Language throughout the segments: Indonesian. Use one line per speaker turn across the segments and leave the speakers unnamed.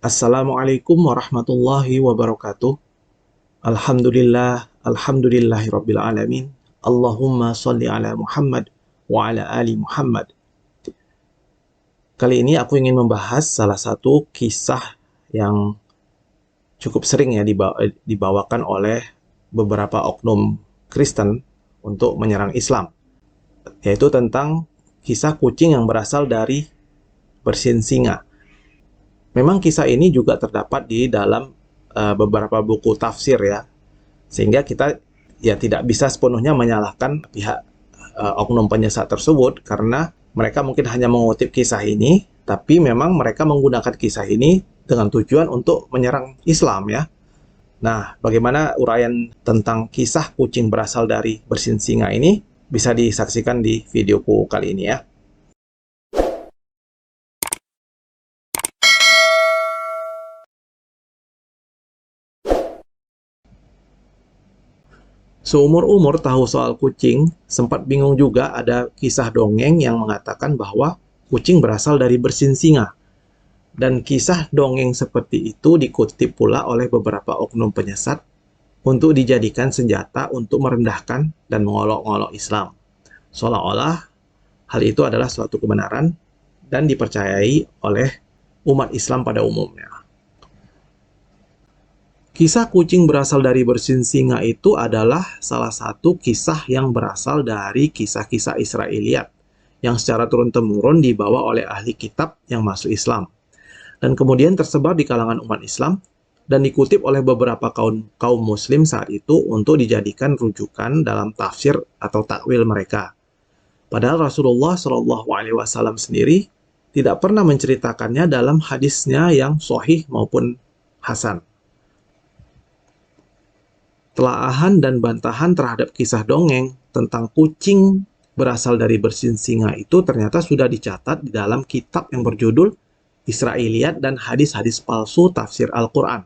Assalamualaikum warahmatullahi wabarakatuh. Alhamdulillahirabbil alamin. Allahumma shalli ala Muhammad wa ala ali Muhammad. Kali ini aku ingin membahas salah satu kisah yang cukup sering ya dibawakan oleh beberapa oknum Kristen untuk menyerang Islam, yaitu tentang kisah kucing yang berasal dari bersin singa. Memang kisah ini juga terdapat di dalam beberapa buku tafsir ya, sehingga kita ya tidak bisa sepenuhnya menyalahkan pihak oknum penyesat tersebut, karena mereka mungkin hanya mengutip kisah ini, tapi memang mereka menggunakan kisah ini dengan tujuan untuk menyerang Islam ya. Nah, bagaimana uraian tentang kisah kucing berasal dari bersin singa ini bisa disaksikan di videoku kali ini ya. Seumur-umur tahu soal kucing, sempat bingung juga ada kisah dongeng yang mengatakan bahwa kucing berasal dari bersin singa. Dan kisah dongeng seperti itu dikutip pula oleh beberapa oknum penyesat untuk dijadikan senjata untuk merendahkan dan mengolok-olok Islam. Seolah-olah hal itu adalah suatu kebenaran dan dipercayai oleh umat Islam pada umumnya. Kisah kucing berasal dari bersin singa itu adalah salah satu kisah yang berasal dari kisah-kisah Israiliyat yang secara turun-temurun dibawa oleh ahli kitab yang masuk Islam, dan kemudian tersebar di kalangan umat Islam dan dikutip oleh beberapa kaum muslim saat itu untuk dijadikan rujukan dalam tafsir atau takwil mereka. Padahal Rasulullah SAW sendiri tidak pernah menceritakannya dalam hadisnya yang sahih maupun hasan. Telaahan dan bantahan terhadap kisah dongeng tentang kucing berasal dari bersin singa itu ternyata sudah dicatat di dalam kitab yang berjudul Israiliyat dan Hadis-Hadis Palsu Tafsir Al-Quran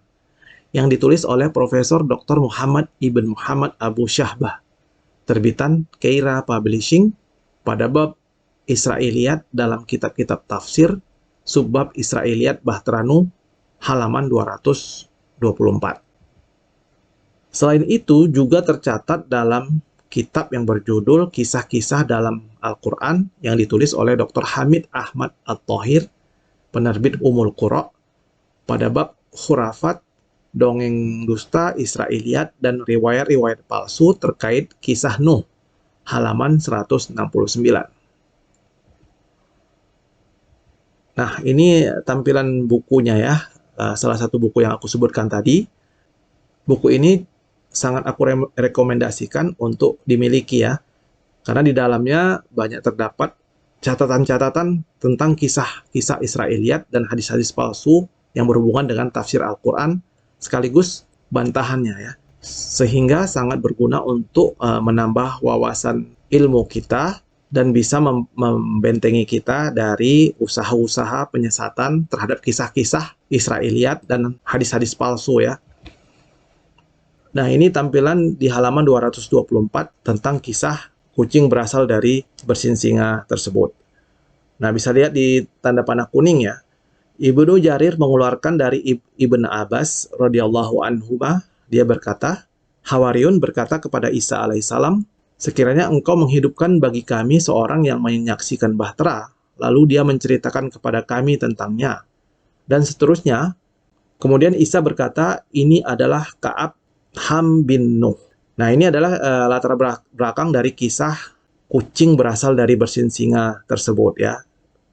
yang ditulis oleh Profesor Dr. Muhammad Ibn Muhammad Abu Syahbah, terbitan Keira Publishing, pada bab Israiliyat dalam kitab-kitab tafsir, subbab Israiliyat Bahtranu, halaman 224. Selain itu, juga tercatat dalam kitab yang berjudul Kisah-Kisah dalam Al-Quran yang ditulis oleh Dr. Hamid Ahmad At-Thohir, penerbit Ummul Qura, pada bab khurafat, dongeng dusta, Israiliyat, dan riwayat-riwayat palsu terkait kisah Nuh, halaman 169. Nah, ini tampilan bukunya ya, salah satu buku yang aku sebutkan tadi. Buku ini sangat aku rekomendasikan untuk dimiliki ya, karena di dalamnya banyak terdapat catatan-catatan tentang kisah-kisah Israiliyat dan hadis-hadis palsu yang berhubungan dengan tafsir Al-Quran sekaligus bantahannya ya, sehingga sangat berguna untuk menambah wawasan ilmu kita dan bisa membentengi kita dari usaha-usaha penyesatan terhadap kisah-kisah Israiliyat dan hadis-hadis palsu ya. Nah, ini tampilan di halaman 224 tentang kisah kucing berasal dari bersin singa tersebut. Nah, bisa lihat di tanda panah kuning ya. Ibnu Jarir mengeluarkan dari Ibn Abbas radhiyallahu anhuma, dia berkata, Hawariyun berkata kepada Isa alaihissalam, sekiranya engkau menghidupkan bagi kami seorang yang menyaksikan bahtera, lalu dia menceritakan kepada kami tentangnya, dan seterusnya. Kemudian Isa berkata, ini adalah Ka'ab Ham bin Nuh. Nah, ini adalah latar belakang dari kisah kucing berasal dari bersin singa tersebut ya.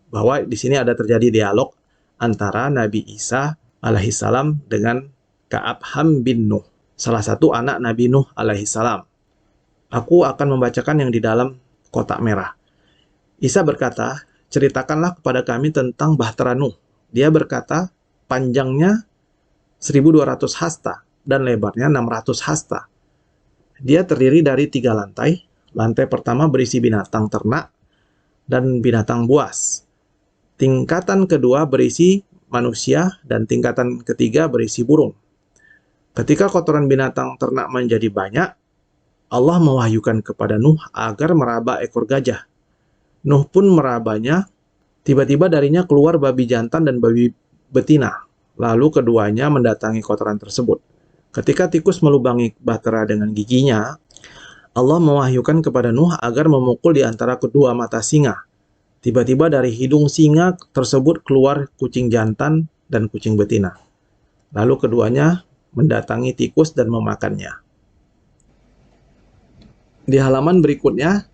Bahwa di sini ada terjadi dialog antara Nabi Isa alaihissalam dengan Ka'ab Ham bin Nuh, salah satu anak Nabi Nuh alaihissalam. Aku akan membacakan yang di dalam kotak merah. Isa berkata, ceritakanlah kepada kami tentang bahtera Nuh. Dia berkata, panjangnya 1200 hasta dan lebarnya 600 hasta. Dia terdiri dari 3 lantai. Lantai pertama berisi binatang ternak dan binatang buas. Tingkatan kedua berisi manusia dan tingkatan ketiga berisi burung. Ketika kotoran binatang ternak menjadi banyak, Allah mewahyukan kepada Nuh agar meraba ekor gajah. Nuh pun merabanya. Tiba-tiba darinya keluar babi jantan dan babi betina. lalu keduanya mendatangi kotoran tersebut. Ketika tikus melubangi bahtera dengan giginya, Allah mewahyukan kepada Nuh agar memukul di antara kedua mata singa. Tiba-tiba dari hidung singa tersebut keluar kucing jantan dan kucing betina. Lalu keduanya mendatangi tikus dan memakannya. Di halaman berikutnya,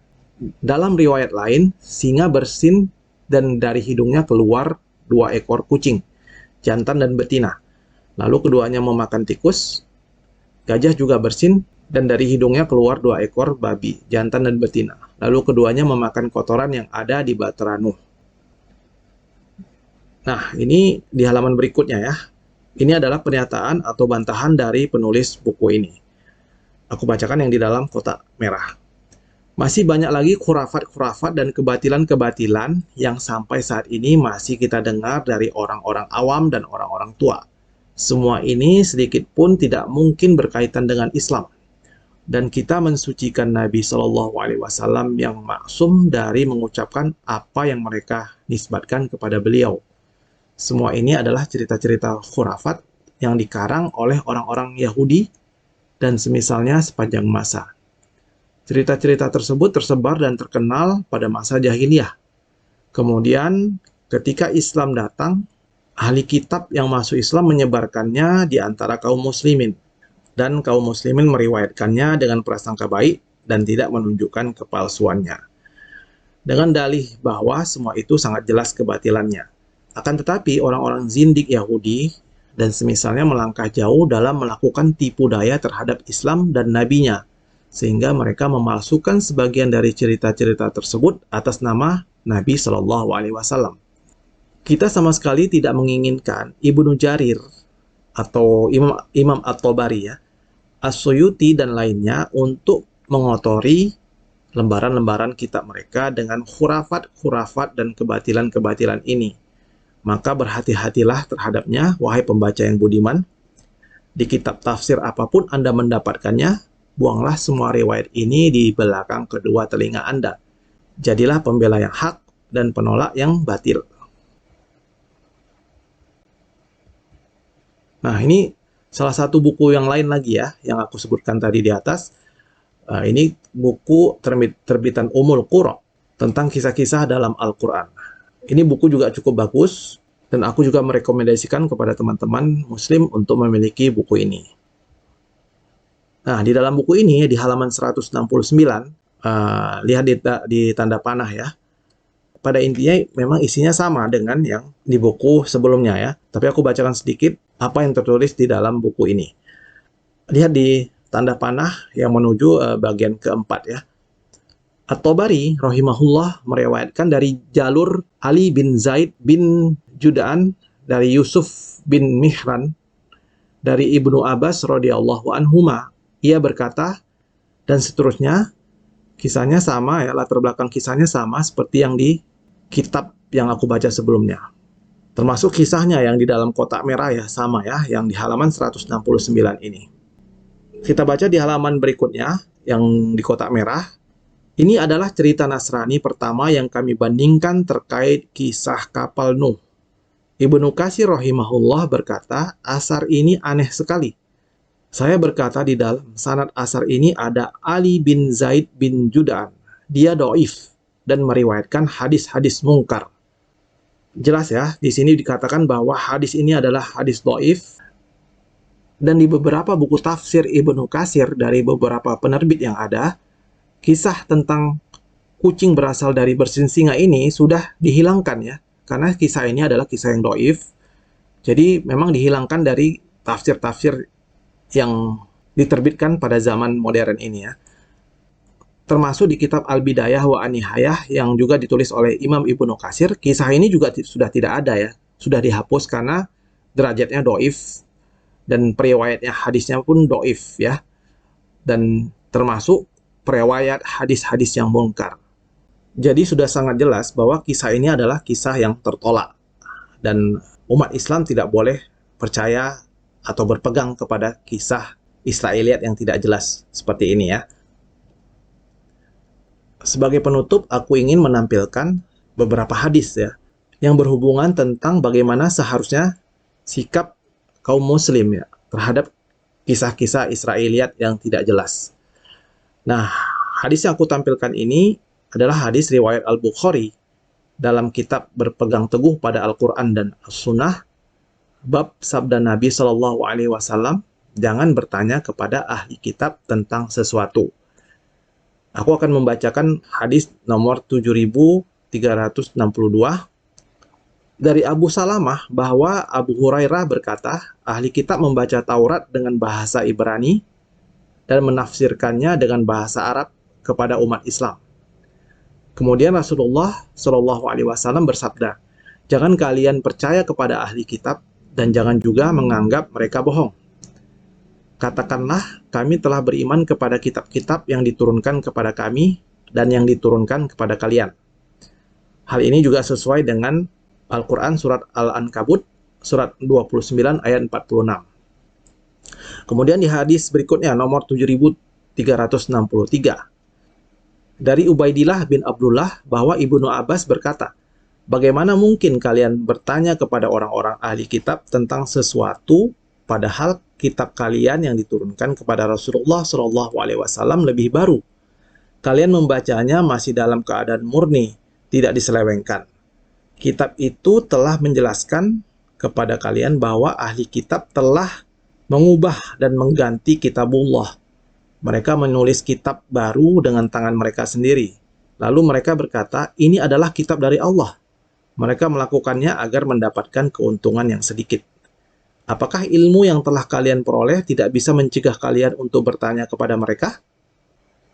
dalam riwayat lain, singa bersin dan dari hidungnya keluar 2 ekor kucing, jantan dan betina. Lalu keduanya memakan tikus. Gajah juga bersin dan dari hidungnya keluar 2 ekor babi, jantan dan betina. Lalu keduanya memakan kotoran yang ada di bahtera Nuh. Nah, ini di halaman berikutnya ya. Ini adalah pernyataan atau bantahan dari penulis buku ini. Aku bacakan yang di dalam kotak merah. Masih banyak lagi khurafat-khurafat dan kebatilan-kebatilan yang sampai saat ini masih kita dengar dari orang-orang awam dan orang-orang tua. Semua ini sedikit pun tidak mungkin berkaitan dengan Islam. Dan kita mensucikan Nabi Shallallahu Alaihi Wasallam yang maksum dari mengucapkan apa yang mereka nisbatkan kepada beliau. Semua ini adalah cerita-cerita khurafat yang dikarang oleh orang-orang Yahudi dan semisalnya sepanjang masa. Cerita-cerita tersebut tersebar dan terkenal pada masa jahiliyah. Kemudian ketika Islam datang, ahli kitab yang masuk Islam menyebarkannya di antara kaum muslimin. Dan kaum muslimin meriwayatkannya dengan prasangka baik dan tidak menunjukkan kepalsuannya. Dengan dalih bahwa semua itu sangat jelas kebatilannya. Akan tetapi orang-orang zindik Yahudi dan semisalnya melangkah jauh dalam melakukan tipu daya terhadap Islam dan nabinya, sehingga mereka memalsukan sebagian dari cerita-cerita tersebut atas nama Nabi Shallallahu Alaihi Wasallam. Kita sama sekali tidak menginginkan Ibnu Jarir atau Imam At-Tabari ya, As-Suyuti dan lainnya untuk mengotori lembaran-lembaran kitab mereka dengan khurafat-khurafat dan kebatilan-kebatilan ini. Maka berhati-hatilah terhadapnya, wahai pembaca yang budiman. Di kitab tafsir apapun Anda mendapatkannya, buanglah semua riwayat ini di belakang kedua telinga Anda. Jadilah pembela yang hak dan penolak yang batil. Nah, ini salah satu buku yang lain lagi ya, yang aku sebutkan tadi di atas. Ini buku terbitan Ummul Qura tentang kisah-kisah dalam Al-Quran. Ini buku juga cukup bagus, dan aku juga merekomendasikan kepada teman-teman muslim untuk memiliki buku ini. Nah, di dalam buku ini, di halaman 169, lihat di tanda panah ya. Pada intinya memang isinya sama dengan yang di buku sebelumnya ya. Tapi aku bacakan sedikit apa yang tertulis di dalam buku ini. Lihat di tanda panah yang menuju bagian keempat ya. At-Tabari rahimahullah meriwayatkan dari jalur Ali bin Zaid bin Jud'an, dari Yusuf bin Mihran, dari Ibnu Abbas radhiyallahu anhuma. Ia berkata, dan seterusnya, kisahnya sama ya, latar belakang kisahnya sama seperti yang di kitab yang aku baca sebelumnya. Termasuk kisahnya yang di dalam kotak merah ya, sama ya, yang di halaman 169 ini. Kita baca di halaman berikutnya, yang di kotak merah. Ini adalah cerita Nasrani pertama yang kami bandingkan terkait kisah kapal Nuh. Ibnu Katsir rahimahullah berkata, asar ini aneh sekali. Saya berkata di dalam sanad asar ini ada Ali bin Zaid bin Jud'an. Dia dhaif dan meriwayatkan hadis-hadis mungkar. Jelas ya, di sini dikatakan bahwa hadis ini adalah hadis dhaif. Dan di beberapa buku tafsir Ibnu Katsir dari beberapa penerbit yang ada, kisah tentang kucing berasal dari bersin singa ini sudah dihilangkan ya. Karena kisah ini adalah kisah yang dhaif. Jadi memang dihilangkan dari tafsir-tafsir yang diterbitkan pada zaman modern ini ya. Termasuk di kitab Al-Bidayah wa An-Nihayah yang juga ditulis oleh Imam Ibnu Katsir, kisah ini juga sudah tidak ada ya. Sudah dihapus karena derajatnya dhaif dan periwayatnya hadisnya pun dhaif ya. Dan termasuk periwayat hadis-hadis yang mungkar. Jadi sudah sangat jelas bahwa kisah ini adalah kisah yang tertolak. Dan umat Islam tidak boleh percaya atau berpegang kepada kisah Israiliyat yang tidak jelas seperti ini ya. Sebagai penutup, aku ingin menampilkan beberapa hadis ya, yang berhubungan tentang bagaimana seharusnya sikap kaum muslim ya terhadap kisah-kisah Israiliyat yang tidak jelas. Nah, hadis yang aku tampilkan ini adalah hadis riwayat Al-Bukhari dalam kitab Berpegang Teguh pada Al-Quran dan As-Sunnah, bab sabda Nabi Shallallahu Alaihi Wasallam, jangan bertanya kepada ahli kitab tentang sesuatu. Aku akan membacakan hadis nomor 7362 dari Abu Salamah bahwa Abu Hurairah berkata, ahli kitab membaca Taurat dengan bahasa Ibrani dan menafsirkannya dengan bahasa Arab kepada umat Islam. Kemudian Rasulullah Shallallahu Alaihi Wasallam bersabda, jangan kalian percaya kepada ahli kitab dan jangan juga menganggap mereka bohong. Katakanlah, kami telah beriman kepada kitab-kitab yang diturunkan kepada kami dan yang diturunkan kepada kalian. Hal ini juga sesuai dengan Al-Quran surat Al-Ankabut, surat 29 ayat 46. Kemudian di hadis berikutnya, nomor 7363. Dari Ubaidillah bin Abdullah bahwa Ibnu Abbas berkata, bagaimana mungkin kalian bertanya kepada orang-orang ahli kitab tentang sesuatu padahal kitab kalian yang diturunkan kepada Rasulullah SAW lebih baru. Kalian membacanya masih dalam keadaan murni, tidak diselewengkan. Kitab itu telah menjelaskan kepada kalian bahwa ahli kitab telah mengubah dan mengganti kitabullah. Mereka menulis kitab baru dengan tangan mereka sendiri. Lalu mereka berkata, ini adalah kitab dari Allah. Mereka melakukannya agar mendapatkan keuntungan yang sedikit. Apakah ilmu yang telah kalian peroleh tidak bisa mencegah kalian untuk bertanya kepada mereka?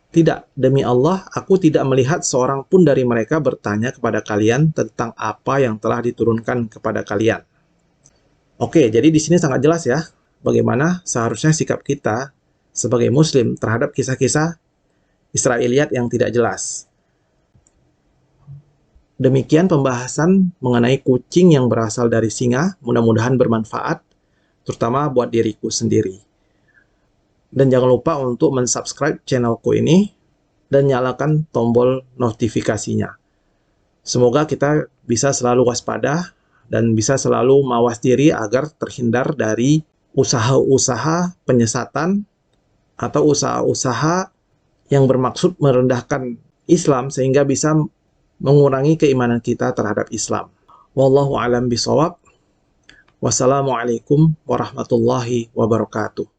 Tidak, demi Allah, aku tidak melihat seorang pun dari mereka bertanya kepada kalian tentang apa yang telah diturunkan kepada kalian. Oke, jadi di sini sangat jelas ya, bagaimana seharusnya sikap kita sebagai Muslim terhadap kisah-kisah Israiliyat yang tidak jelas. Demikian pembahasan mengenai kucing yang berasal dari singa, mudah-mudahan bermanfaat, terutama buat diriku sendiri. Dan jangan lupa untuk mensubscribe channelku ini dan nyalakan tombol notifikasinya. Semoga kita bisa selalu waspada dan bisa selalu mawas diri agar terhindar dari usaha-usaha penyesatan atau usaha-usaha yang bermaksud merendahkan Islam sehingga bisa mengurangi keimanan kita terhadap Islam. Wallahu a'lam bishawab. Wassalamualaikum warahmatullahi wabarakatuh.